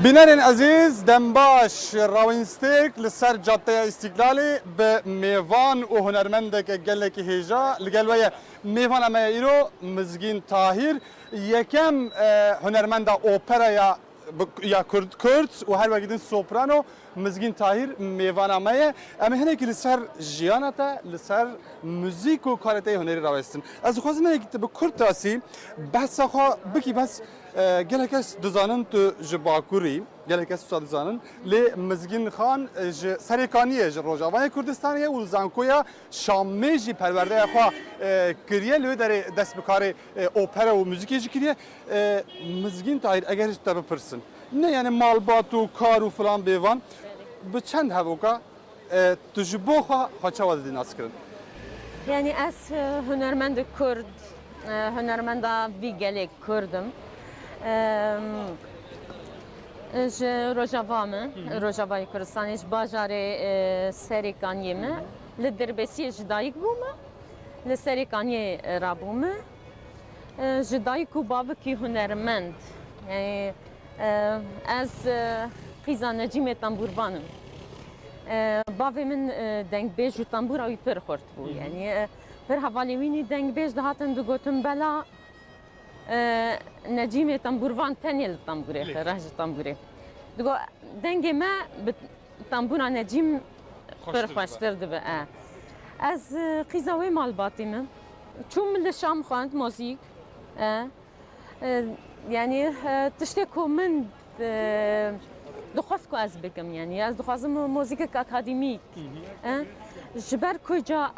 بینرین عزیز دنباش راوینستیک لسر جاده استقلالی به میوان و هنرمند که گله که هیجا لگلوی میوان اما ایرو مزگین طاهر یکم هنرمند اوپرا یا کرد و هر وقت سوپرانو مزگین طاهر میوان اما اما هنه که لسر جیانتا لسر موزیک و کارته هنری راوستن از خوازم هنه که به کرد تاسی بحث خوا بکی بس گله کس دزانن تو جباکوری گله کس تو دزانن لی مزگین خان سرکانیه روجاوای کردستانیه و زانکویا شامیجی پرورده خوا کریه لی در دست بکار اوپرا و موزیکی کریه مزگین طاهر اگر تبع پرسن نه یعنی مالبات و کار و فلان بیوان به چند هفوکا تجربه خوا چه وادی ناس کردن یعنی از هنرمند کرد هنرمند ویگلی کردم اج روجاوامه روجاوای کردستانیش باجاره سریکانیمه لدربسی جدایک بومه لسریکانی رابومه جدایک و باوکی هنرمند یعنی از قیزا نجیم تنبوروانم باوی من دنگ بیج و تنبور آوی پر خورد بود یعنی پر حوالی وینی دنگ بیج دهاتن دو گوتم بلا نجیم تنبوروان تنیل تنبوره خراج تنبوره دو دنگ ما تنبورا نجیم پر خوشتر دبه از قیزاوی مالباتی من چون من شام خواند موسیقی یعنی تشتکو من دخواست کو از بگم یعنی از دخواستم موسیقی اکادمیک جبر کجا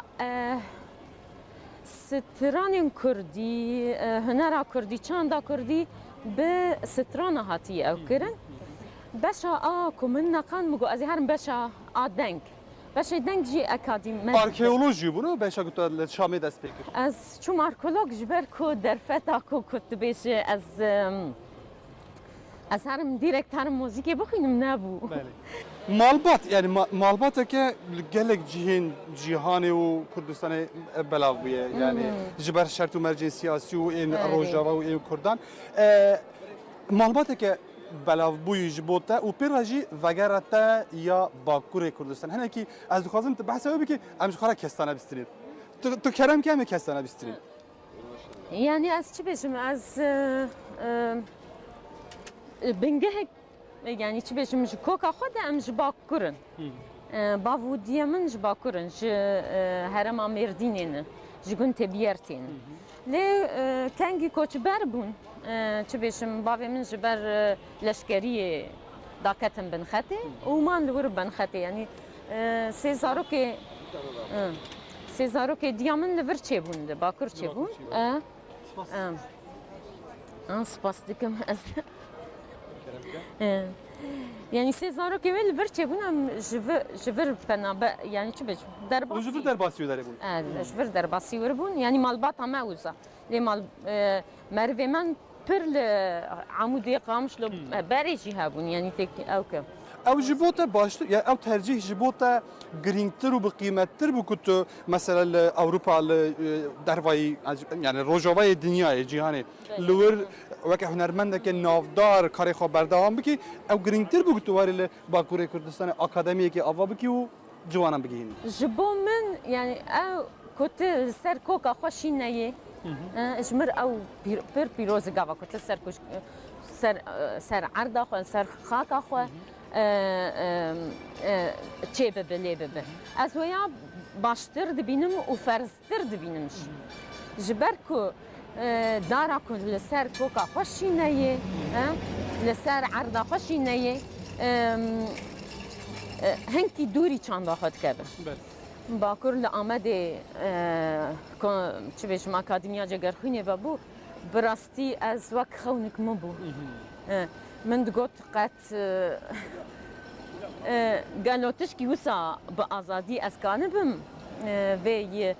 ستران کردی هنر کردی چند کردی به ستران هاتی او کرن باشا کومن نکن مگو از هرم باشا دنگ باشا دنگ جی اکادمی آرکئولوژی بونو باشا گفت شامی دست بکر از چون آرکولوگ جبر کو در فتا کو کتبش از هرم دیرکت هرم موسیقی بخوینم نبود مالبات یعنی مالبات که گلک جهانی و کردستان بلاویه یعنی جبر شرط و مرجع سیاسی و این روجاوا و این کردان مالبات که بلاو بوی جبوته و پیراجی وگرته یا باکور کردستان هنه کی از دخوازم بحث او بکی امش خارا کستانه بسترین تو کرم که همه کستانه بسترین یعنی از چی بشم از بنگه یعنی چی بشم کوکا خود امش باکورن باودیه من ج باکورن ج هرم آمردینه جگون تبیرتین لی کنگی کوچ بربون چی بشم باوی من جبر لشکری داکتم بنخته و من لور بنخته یعنی سیزارو که دیامن لور چه بونده باکور چه بون سپاس دکم از یعنی سیزارو که ولی ورچه بونم جور پنابه یعنی چی بچ درباسی جور درباسی داره بون جور درباسی ور بون یعنی مالبات هم اوزا لی مال مروه من پر عمودی قامش لو بریجی هبون یعنی تک او که او جبوته باشتر یا او ترجیح جبوته گرینگتر و بقیمتتر بکت مثلا اوروپا دروای یعنی روجاوای دنیای جهانی لور وقت هنرمند که نافدار کاری خو برداوام بکی او گرینگتر بکت وارل باکوری کردستان اکادمی که آوا بکی و جوانم بگین جبو من یعنی او کت سر کوکا خوشی نیه اجمر او پر پیروز گاوا کت سر عرض خو سر خاک خو چه ببلی ببه از ویا باشتر دبینم و فرزتر دبینمش جبر کو دارا کو لسر کوکا خوشی نیه لسر عرض خوشی نیه هنکی دوری چند خود کرده باکر لآمده چه بیشم اکادمیا جگرخونه و بو براستی از وقت خونک مبو من دقت قط قالوتش کی وسا بآزادی از کانبم و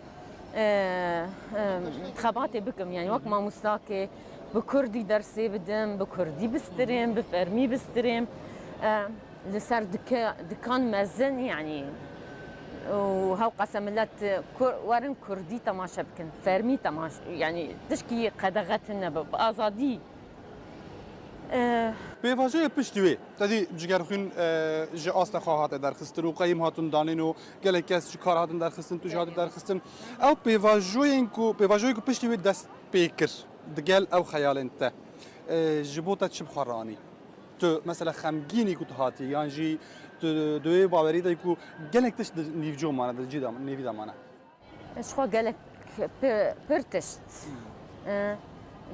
خباته بکم یعنی وقت ما مستاکه بکردی درسی بدم بکردی بستریم بفرمی بستریم لسر دکان مزن یعنی و هاو قسملت ورن كردي تماشا بكن فرمي تماشا يعني تشكي قدغتنا بآزادي Pêvajoya piştî wê tedî cigerxwîn ji asta xwe hate derxistin û qeyîm hatun danîn û gelek kes ji kar hatin derxistin tu jî hatî derxistin. Ew pêvajoyê ku piştî wê dest pê kir digel ew xeyalên te. Ji bo te çi bixweranî? Tu mesela xemgînî ku tu hatî yan jî tu di wê bawerî de ku gelek tişt di nîvco mane di cî nêvî de mane. ji xwe gelek pir tişt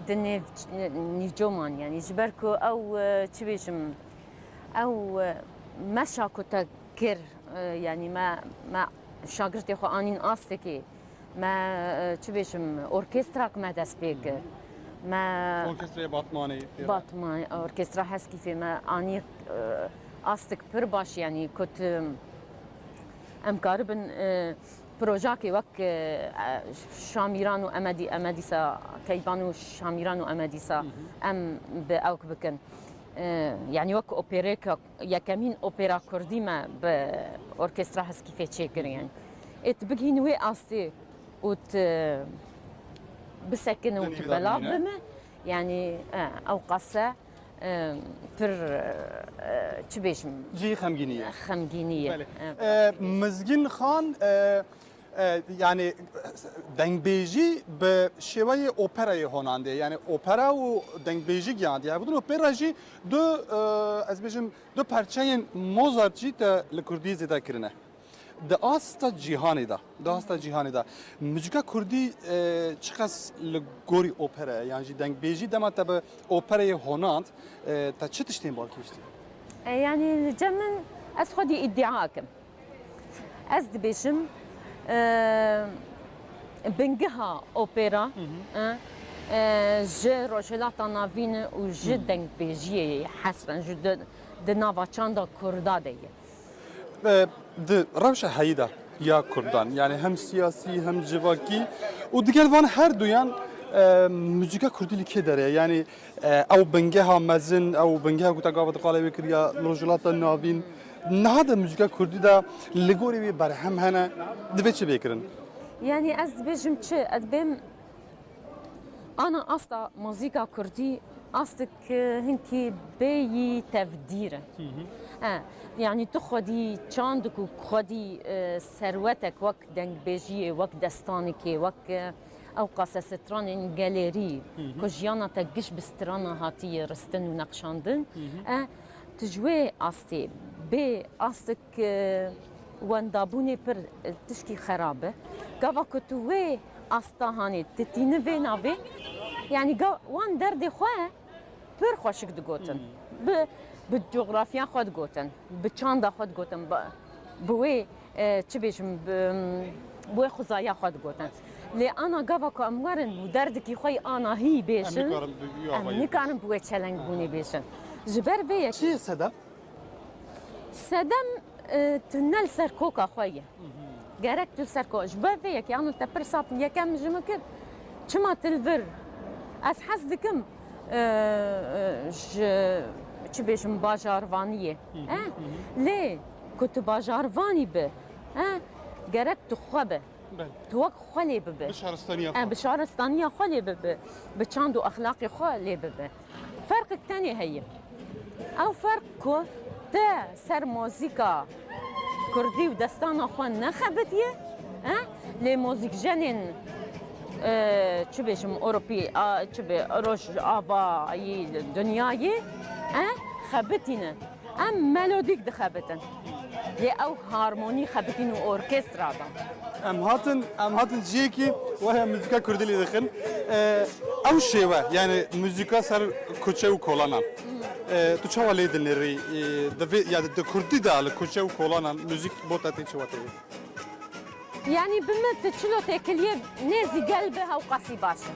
di nîvcoman yanî ji ber ku ew çi bêjim ew meşa ku te kir yanî me şagirtê xwe anîn astekê me çi bêjim orkestrak me dest pê kir me Orkestraya Batmanê. Batman orkestra heskî fê me anî astik pir baş yanî ku em karibin projeyekê wek Şamîran û Emedîsa Keyvan û Şamîran û Emedîsa em bi ew bikin. Yani wek operêka yekemîn opera Kurdî me bi orkestra heskî fê çêkirin. Tu bigihîn wê astê û tu bisekin û tu belav bime yani ew qase pir çi bêjim Cî xemgînî ye. xemgînî ye. Mizgin Xan yani dengbêjî bi şêweyê operayê honandiye yani opera û dengbêjî giyandiye. Budin opera jî du ez bêjim du perçeyên Mozart jî te li Kurdî zêde kirine. Di asta cîhanê de, di asta cîhanê de muzîka Kurdî çi qas li gorî opera yan jî dengbêjî dema te bi operayê honand te çi tiştên balkêştî? Yani li cem min ez xwedî îddia kim. Ez dibêjim bingeha opera ji rojhilata navîn û ji dengbêjiyê hesren ji di nava çanda Kurda de ye. Di rewşa heyî de ya Kurdan yani hem siyasî hem civakî û digel van her duyan muzîka Kurdî li kê dere yani ew bingeha mezin ew bingeha ku te gava diqalê wê kiriya rojhilata navîn niha de muzîka Kurdî de li gorî wê berhem hene divê çi bêkirin? Yani ez dibêjim çi ez bêm ana asta muzîka Kurdî astik hinkî bêyî tevdîr e. Yani tu xwedî çandik û xwedî serwetek wek dengbêjiyê wek destanekê wek ew qase stranên galerî ku jiyana te giş bi strana hatiye ristin û neqşandin tu ji wê astê bê astik wendabûnê pir tişkî xerab e gava ku tu wê asta hanê titînî vê navê yani wan derdê xwe pir xweşik digotin bi coğrafya xwe digotin bi çanda xwe digotin bi wê çi bêjim bi wê xuzaya xwe digotin lê ana gava ku em werin û derdekî xwe ana hî bêjin em nikarin bi wê çelengbûnê bêjin ji ber vê yekî Çi ye sedem? sedem tunel ser koka xwe ye gerek tu ser ko ji ber vê yekî an te pir sap yekem ji min kir çima tilvir ez hez dikim ji çi bêjim bajarvaniyê lê ku tu bajarvanî bi gerek tu xwe be tu wek xwe lê bibe bi şaristaniya xwe lê bibe bi çand û exlaqê xwe lê bibe ferqek tenê heye ew ferq ku te ser muzîka Kurdî û destana xwe nexebitiye lê muzîkjenên çi bêjim Ewropî çi bê rojavayî dunyayê xebitîne em melodîk dixebitin lê ew harmonî xebitîn û orkestra da Em hatin ciyekî waya muzîka Kurdî lê dixin ew şêwe yani muzîka ser kuçe û kolanan tu çawa lê dinêrî ya di Kurdî de li kuçe û kolanan muzîk bo te tê çawa tê yani bi min tu çilo têkiliye nêzî gel bi hew qasî baş e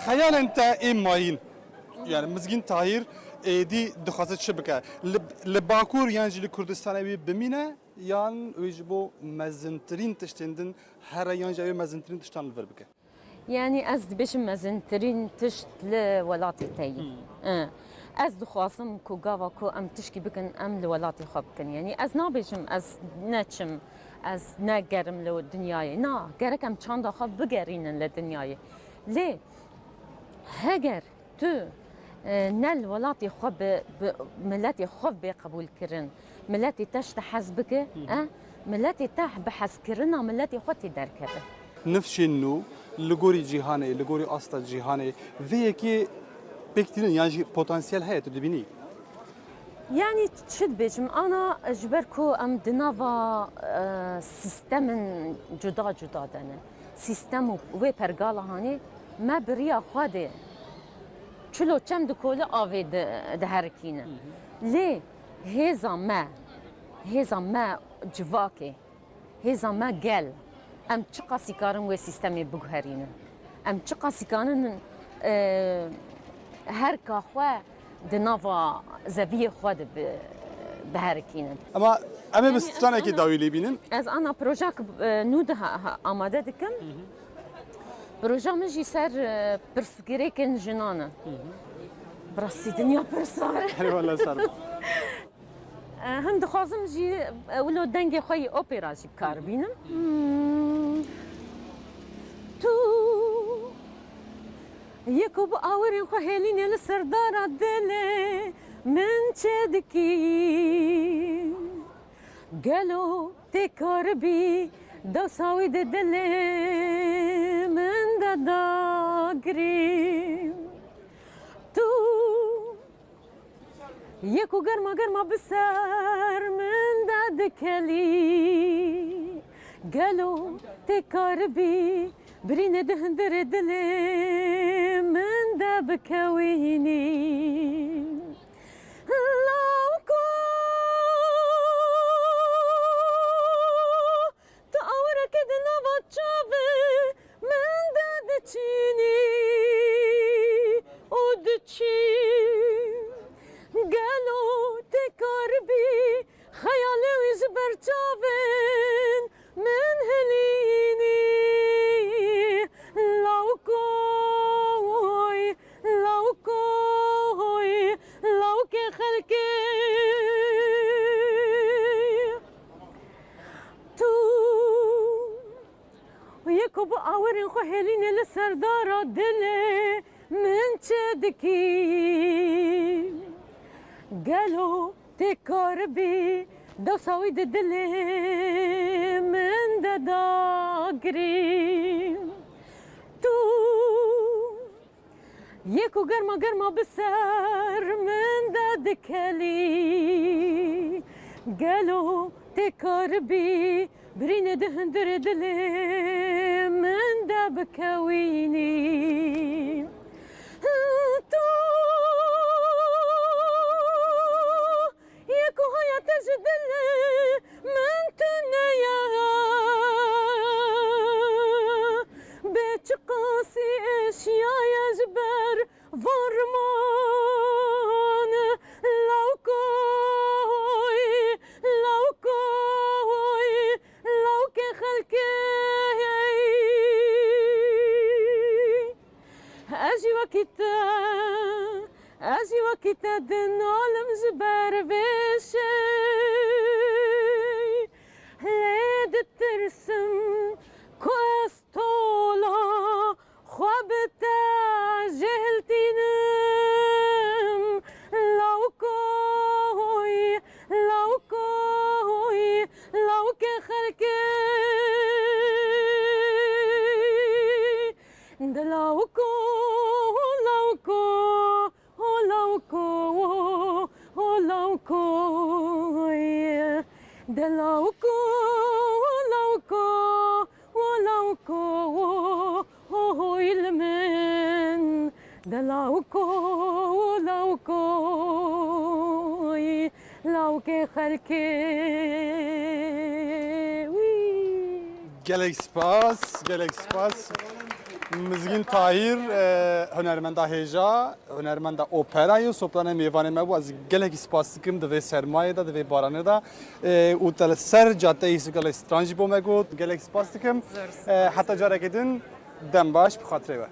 Xeyalên te êm mayîn yani Mizgîn Tahîr êdî dixwaze çi bike li Bakur yan jî li Kurdistanê wê bimîne یان ویج بو مزنترین تشتندن هر یان جای مزنترین تشتان الفر بکه يعني از بيش مزنترين تشت لولاتي تاي از دخواسم كو غاوا كو ام تشكي بكن ام لولاتي خبكن يعني از نابيشم از نتشم از نگرم لو دنیای نا گرکم چند خب بگرینن لدنیای ليه هجر تو نل ولاتي خب ملاتي خب بقبول كرن ملاتي تشت حسبك ملاتي تح بحس كرنا ملاتي خوتي دركبه نفشنو لگوری جهانی لگوری آستا جهانی وی کی بکترین یعنی پتانسیل هست تو دبینی يعني تشد بيجم انا اجبركو ام دنافا سيستم جدا جدا دنا سيستم و پرگالا هاني ما بريا خاده چلو چم دکول آوی ده هرکینه لی هزا ما جواکه هزا ما گل ام چقا سیکارن و سیستمی بگهرینه ام چقا سیکارن هر که خواه دنافا زویه خود به هرکینه اما بستانه که داویلی بینن از انا پروژاک نوده آماده دکم پروژه مجی سر پرسگیره کن جنانه براستی دنیا پرساره هری والله سر هم دخوازم جی ولو دنگ خوی اپرا جی بکار بینم تو یکو با آورین خو هلینه لسردارا دله من چه دکی گلو تکار بی دو ساوی ده دله من داگریم تو یکو گرما بسر من دکلی گلو تکار بی برینه دهندر دله من دا بکوینی آورین خو هلینه لسردارا دله من چه دکی گلو تکار بی دو ساوی ده دله من داگریم تو یکو گرما بسر من دکلی گلو تکار بی برینه دهندر دله من دا بکوینی تو یکو هایا تجدله من تنیا بچ قاسی اشیای اجبر ورمان أجي وقت العالم زبر بشي هيد الترسم كوستولا خوابتا جهلتينم لو كخلكي دلوكو گلک سپاس مزگین تاهیر هنرمندا هیجا هنرمندا اوپرای و سوپران میوان ما بود از گلگی سپاس کم دوی سرمایه دا دوی بارانه دا و تل سر جاده ایستگاه استرانجی بومگود گلگی سپاس کم حتی جاره کدین دنباش بخاطره